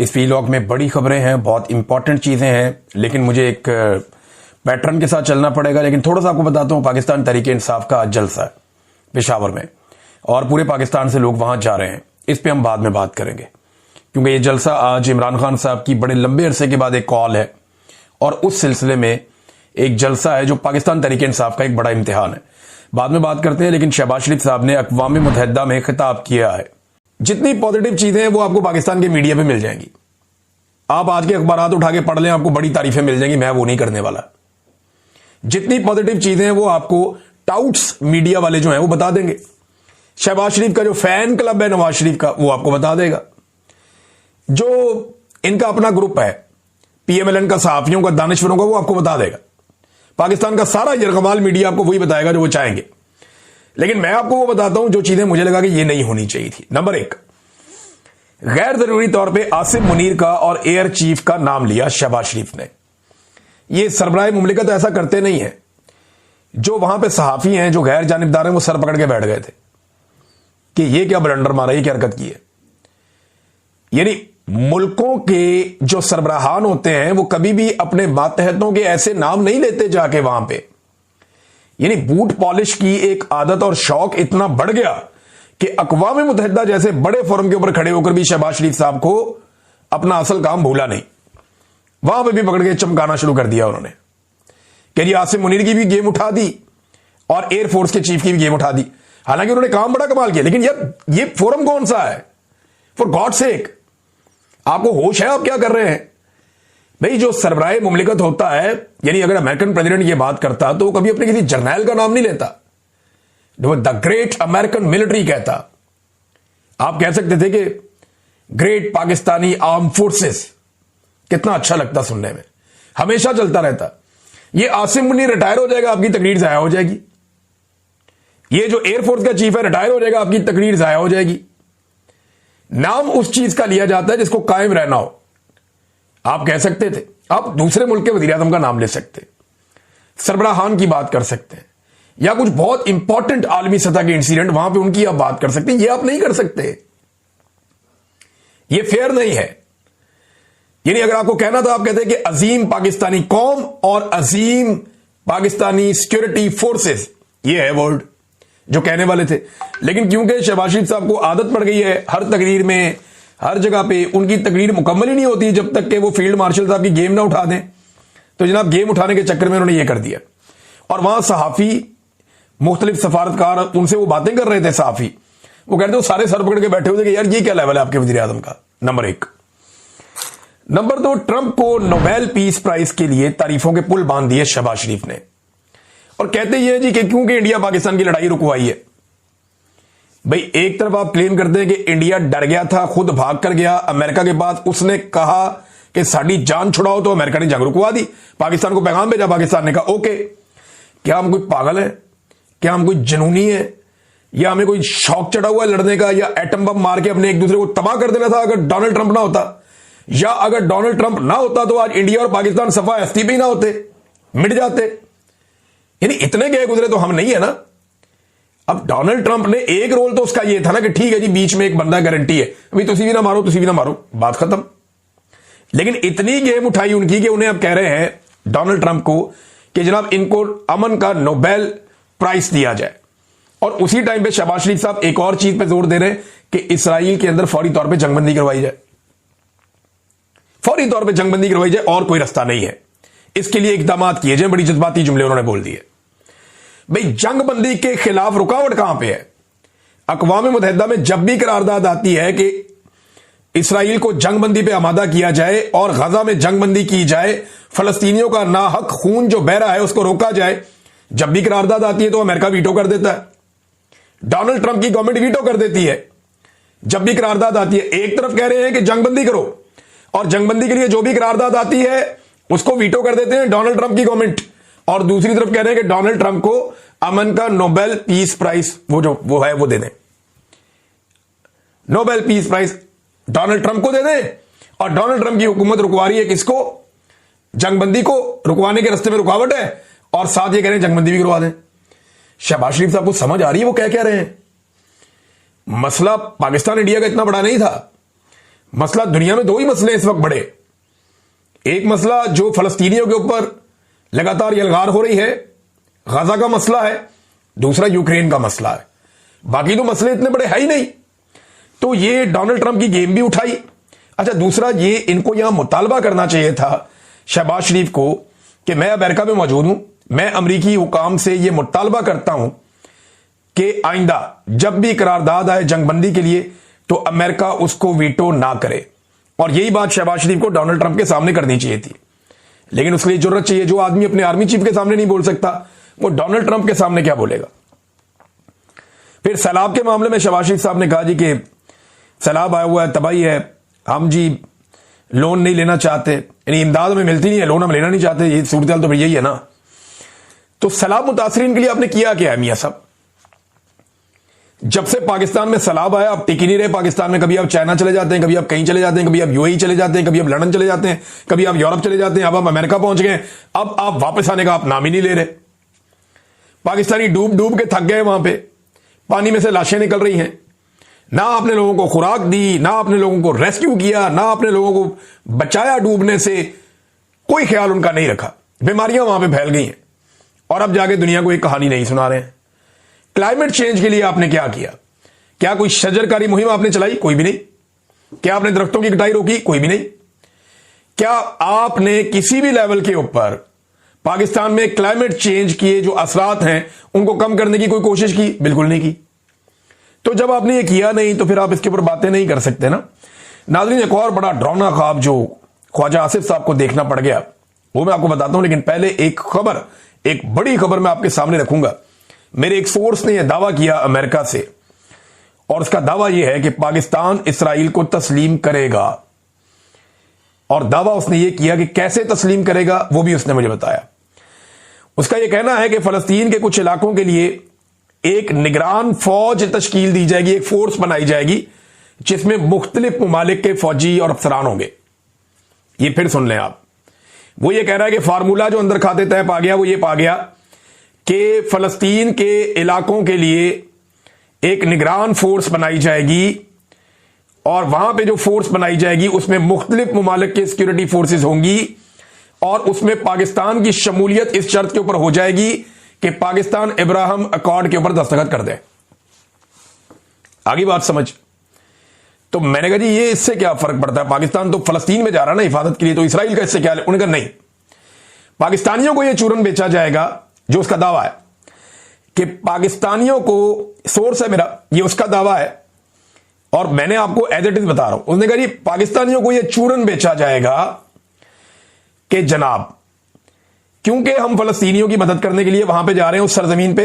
इस वीलॉग में बड़ी खबरें हैं, बहुत इंपॉर्टेंट चीजें हैं, लेकिन मुझे एक पैटर्न के साथ चलना पड़ेगा। लेकिन थोड़ा सा आपको बताता हूं, पाकिस्तान तहरीक इंसाफ का जलसा है पेशावर में और पूरे पाकिस्तान से लोग वहां जा रहे हैं। इस पे हम बाद में बात करेंगे, क्योंकि ये जलसा आज इमरान खान साहब की बड़े लंबे अरसे के बाद एक कॉल है और उस सिलसिले में एक जलसा है जो पाकिस्तान तहरीक इंसाफ का एक बड़ा इम्तिहान है। बाद में बात करते हैं, लेकिन शहबाज शरीफ साहब ने अक़वाम मुत्तहिदा में खिताब किया है। जितनी पॉजिटिव चीजें हैं वो आपको पाकिस्तान के मीडिया पे मिल जाएंगी। आप आज के अखबारात उठा के पढ़ लें, आपको बड़ी तारीफें मिल जाएंगी। मैं वो नहीं करने वाला। जितनी पॉजिटिव चीजें हैं वो आपको टाउट्स मीडिया वाले जो हैं वो बता देंगे। शहबाज शरीफ का जो फैन क्लब है नवाज शरीफ का, वो आपको बता देगा। जो इनका अपना ग्रुप है पीएमएलएन का, सहाफियों का, दानिश्वरों का, वो आपको बता देगा। पाकिस्तान का सारा यरगमाल मीडिया आपको वही बताएगा जो वो चाहेंगे। लेकिन मैं आपको वो बताता हूं जो चीजें मुझे लगा कि ये नहीं होनी चाहिए थी। नंबर 1, गैर जरूरी तौर पे आसिम मुनीर का और एयर चीफ का नाम लिया शहबाज शरीफ ने। ये सरबराह मुमलिकत ऐसा करते नहीं है। जो वहां पे सहाफी हैं, जो गैर जानिबदार हैं, वो सर पकड़ के बैठ गए थे कि ये क्या ब्लंडर मारा, ये क्या हरकत की है। यानी मुल्कों के जो सरबराहान होते हैं वो कभी भी अपने मातहतों के ऐसे नाम नहीं लेते जाके वहां पे। यानी बूट पॉलिश की एक आदत और शौक इतना बढ़ गया कि अक़वाम मुत्तहिदा जैसे बड़े फोरम के ऊपर खड़े होकर भी शहबाज शरीफ साहब को अपना असल काम भूला नहीं। वहां पे भी पकड़ के चमकाना शुरू कर दिया उन्होंने कि जी आसिम मुनीर की भी गेम उठा दी और एयरफोर्स के चीफ की भी गेम उठा दी। हालांकि उन्होंने काम बड़ा कमाल किया, लेकिन यार ये फोरम कौन सा है? फॉर गॉड सेक, आपको होश है आप क्या कर रहे हैं? भाई जो सरबराह मुमलिकत होता है, यानी अगर अमेरिकन प्रेसिडेंट ये बात करता तो वो कभी अपने किसी जर्नैल का नाम नहीं लेता, द ग्रेट अमेरिकन मिलिट्री कहता। आप कह सकते थे कि ग्रेट पाकिस्तानी आर्म फोर्सेस, कितना अच्छा लगता सुनने में, हमेशा चलता रहता। ये आसिम मुनीर रिटायर हो जाएगा, आपकी तकरीर जाया हो जाएगी। ये जो एयरफोर्स का चीफ है रिटायर हो जाएगा, आपकी तकरीर जाया हो जाएगी। नाम उस चीज का लिया जाता है जिसको कायम रहना हो। आप कह सकते थे, आप दूसरे मुल्क के वजीर आज़म का नाम ले सकते, सरबराहान की बात कर सकते हैं, या कुछ बहुत इंपॉर्टेंट आलमी सतह के इंसिडेंट वहां पे उनकी आप बात कर सकते हैं। ये आप नहीं कर सकते, ये फेयर नहीं है। यानी अगर आपको कहना था, आप कहते कि अजीम पाकिस्तानी कौम और अजीम पाकिस्तानी सिक्योरिटी फोर्सेस, ये है वर्ड जो कहने वाले थे। लेकिन क्योंकि शहबाज शरीफ साहब को आदत पड़ गई है हर तकरीर में, हर जगह पे उनकी तकरीर मुकम्मल ही नहीं होती जब तक कि वो फील्ड मार्शल साहब की गेम ना उठा दें, तो जनाब गेम उठाने के चक्कर में उन्होंने ये कर दिया। और वहां सहाफी, मुख्तलिफ सफारतकार, उनसे वो बातें कर रहे थे सहाफी, वो कहते वो सारे सर पकड़ के बैठे हुए थे कि यार ये क्या लेवल है आपके वजीर आजम का। नंबर 1। नंबर 2, ट्रंप को नोबेल पीस प्राइज के लिए तारीफों के पुल बांध दिए शहबाज शरीफ ने, और कहते ये जी कि क्योंकि इंडिया पाकिस्तान की लड़ाई रुकवाई है। भाई एक तरफ आप क्लेम करते हैं कि इंडिया डर गया था, खुद भाग कर गया अमेरिका के पास, उसने कहा कि साड़ी जान छुड़ाओ, तो अमेरिका ने जंग रुकवा दी, पाकिस्तान को पैगाम भेजा, पाकिस्तान ने कहा ओके। क्या हम कोई पागल है? क्या हम कोई जनूनी है? या हमें कोई शौक चढ़ा हुआ है लड़ने का, या एटम बम मार के अपने एक दूसरे को तबाह कर देना था अगर डोनाल्ड ट्रंप ना होता? या अगर डोनाल्ड ट्रंप ना होता तो आज इंडिया और पाकिस्तान सफा हस्ती भी ना होते, मिट जाते। यानी इतने गए गुजरे तो हम नहीं है ना। अब डोनाल्ड ट्रंप ने एक रोल तो उसका ये था ना कि ठीक है जी बीच में एक बंदा गारंटी है, अभी तुसी भी ना मारो, तुसी भी ना मारो, बात खत्म। लेकिन इतनी गेम उठाई उनकी कि उन्हें अब कह रहे हैं डोनाल्ड ट्रंप को कि जनाब इनको अमन का नोबेल प्राइज दिया जाए। और उसी टाइम पे शहबाज शरीफ साहब एक और चीज पे जोर दे रहे हैं कि इसराइल के अंदर फौरी तौर पे जंगबंदी करवाई जाए, फौरी तौर पे जंगबंदी करवाई जाए, और कोई रास्ता नहीं है, इसके लिए इकदाम किए जाए। बड़ी जज्बाती जुमले उन्होंने बोल दिए। भाई जंगबंदी के खिलाफ रुकावट कहां पे है? अक़वाम मुत्तहिदा में जब भी करारदाद आती है कि इसराइल को जंगबंदी पे आमादा किया जाए और गजा में जंगबंदी की जाए, फलस्तीनियों का नाहक खून जो बह रहा है उसको रोका जाए, जब भी करारदाद आती है तो अमेरिका वीटो कर देता है, डोनाल्ड ट्रंप की गवर्नमेंट वीटो कर देती है। जब भी करारदाद आती है, एक तरफ कह रहे हैं कि जंगबंदी करो, और जंगबंदी के लिए जो भी करारदाद आती है उसको वीटो कर देते हैं डोनाल्ड ट्रंप की गवर्नमेंट, और दूसरी तरफ कह रहे हैं कि डोनाल्ड ट्रंप को अमन का नोबेल पीस प्राइज वो है वो दे दें, Nobel peace prize Donald Trump को दे दें। और डोनाल्ड ट्रंप की हुकूमत रुकवा रही है किसको? जंगबंदी को, रुकवाने के रास्ते में रुकावट है, और साथ ये कह रहे हैं जंगबंदी भी करवा दें। शहबाज शरीफ साहब को समझ आ रही है वो क्या कह रहे हैं? मसला पाकिस्तान इंडिया का इतना बड़ा नहीं था, मसला दुनिया में दो ही मसले इस वक्त बड़े, एक मसला जो फलस्तीनियों के ऊपर लगातार यलगार हो रही है, गाजा का मसला है, दूसरा यूक्रेन का मसला है। बाकी तो मसले इतने बड़े है ही नहीं। तो ये डोनाल्ड ट्रंप की गेम भी उठाई। अच्छा, दूसरा ये इनको यहां मुतालबा करना चाहिए था शहबाज शरीफ को कि मैं अमेरिका में मौजूद हूं, मैं अमरीकी हुकाम से यह मुतालबा करता हूं कि आइंदा जब भी करारदाद आए जंगबंदी के लिए तो अमेरिका उसको वीटो ना करे। और यही बात शहबाज शरीफ को डोनाल्ड ट्रंप के सामने करनी चाहिए थी, लेकिन उसके लिए जरूरत चाहिए। जो आदमी अपने आर्मी चीफ के सामने नहीं बोल सकता, वो डोनाल्ड ट्रंप के सामने क्या बोलेगा। फिर सैलाब के मामले में शहबाज शरीफ साहब ने कहा जी कि सैलाब आया हुआ है, तबाही है, हम जी लोन नहीं लेना चाहते, यानी इमदाद हमें मिलती नहीं है, लोन हम लेना नहीं चाहते। ये सूरत तो फिर यही है ना। तो सैलाब मुतासरीन के लिए आपने किया क्या है मियां साहब? जब से पाकिस्तान में सैलाब आया आप टिक ही नहीं रहे पाकिस्तान में। कभी आप चाइना चले जाते हैं, कभी आप कहीं चले जाते हैं, कभी आप यूएई चले जाते हैं, कभी आप लंदन चले जाते हैं, कभी आप यूरोप चले जाते हैं, अब आप अमेरिका पहुंच गए। अब आप वापस आने का आप नाम ही नहीं ले रहे। पाकिस्तानी डूब डूब के थक गए, वहां पे पानी में से लाशें निकल रही हैं। ना आपने लोगों को खुराक दी, ना आपने लोगों को रेस्क्यू किया, ना आपने लोगों को बचाया डूबने से, कोई ख्याल उनका नहीं रखा। बीमारियां वहां पे फैल गई हैं और अब जाके दुनिया को एक कहानी नहीं सुना रहे हैं। क्लाइमेट चेंज के लिए आपने क्या किया? क्या कोई शजरकारी मुहिम आपने चलाई? कोई भी नहीं। क्या आपने दरख्तों की कटाई रोकी? कोई भी नहीं। क्या आपने किसी भी लेवल के ऊपर पाकिस्तान में क्लाइमेट चेंज के जो असरात हैं उनको कम करने की कोई कोशिश की? बिल्कुल नहीं की। तो जब आपने ये किया नहीं तो फिर आप इसके ऊपर बातें नहीं कर सकते ना। नाज़रीन, एक और बड़ा डरावना ख्वाब जो ख्वाजा आसिफ साहब को देखना पड़ गया वो मैं आपको बताता हूं, लेकिन पहले एक खबर, एक बड़ी खबर मैं आपके सामने रखूंगा। मेरे एक सोर्स ने यह दावा किया अमेरिका से, और उसका दावा यह है कि पाकिस्तान इसराइल को तस्लीम करेगा। और दावा उसने यह किया कि कैसे तस्लीम करेगा वो भी उसने मुझे बताया। उसका यह कहना है कि फलस्तीन के कुछ इलाकों के लिए एक निगरान फौज तश्कील दी जाएगी, एक फोर्स बनाई जाएगी जिसमें मुख्तलिफ ममालिक के फौजी और अफसरान होंगे। ये फिर सुन लें आप। वो ये कह रहा है कि फार्मूला जो अंदर खाते तय पा गया वो ये पा गया कि फलस्तीन के इलाकों के लिए एक निगरान फोर्स बनाई जाएगी, और वहां पे जो फोर्स बनाई जाएगी उसमें मुख्तलिफ ममालिक के सिक्योरिटी फोर्सेस होंगी, और उसमें पाकिस्तान की शमूलियत इस शर्त के ऊपर हो जाएगी कि पाकिस्तान इब्राहिम अकॉर्ड के ऊपर दस्तखत कर दे। आगे बात समझ। तो मैंने कहा जी ये इससे क्या फर्क पड़ता है, पाकिस्तान तो फलस्तीन में जा रहा है ना हिफाजत के लिए, तो इसराइल का इससे क्या? उन्होंने कहा नहीं, पाकिस्तानियों को यह चूरन बेचा जाएगा, जो उसका दावा है कि पाकिस्तानियों को, सोर्स है मेरा, ये उसका दावा है और मैंने आपको एज इट इज बता रहा हूं। उसने कहा जी पाकिस्तानियों को यह चूरन बेचा जाएगा कि जनाब क्योंकि हम फलस्तीनियों की मदद करने के लिए वहां पे जा रहे हैं उस सरजमीन पे,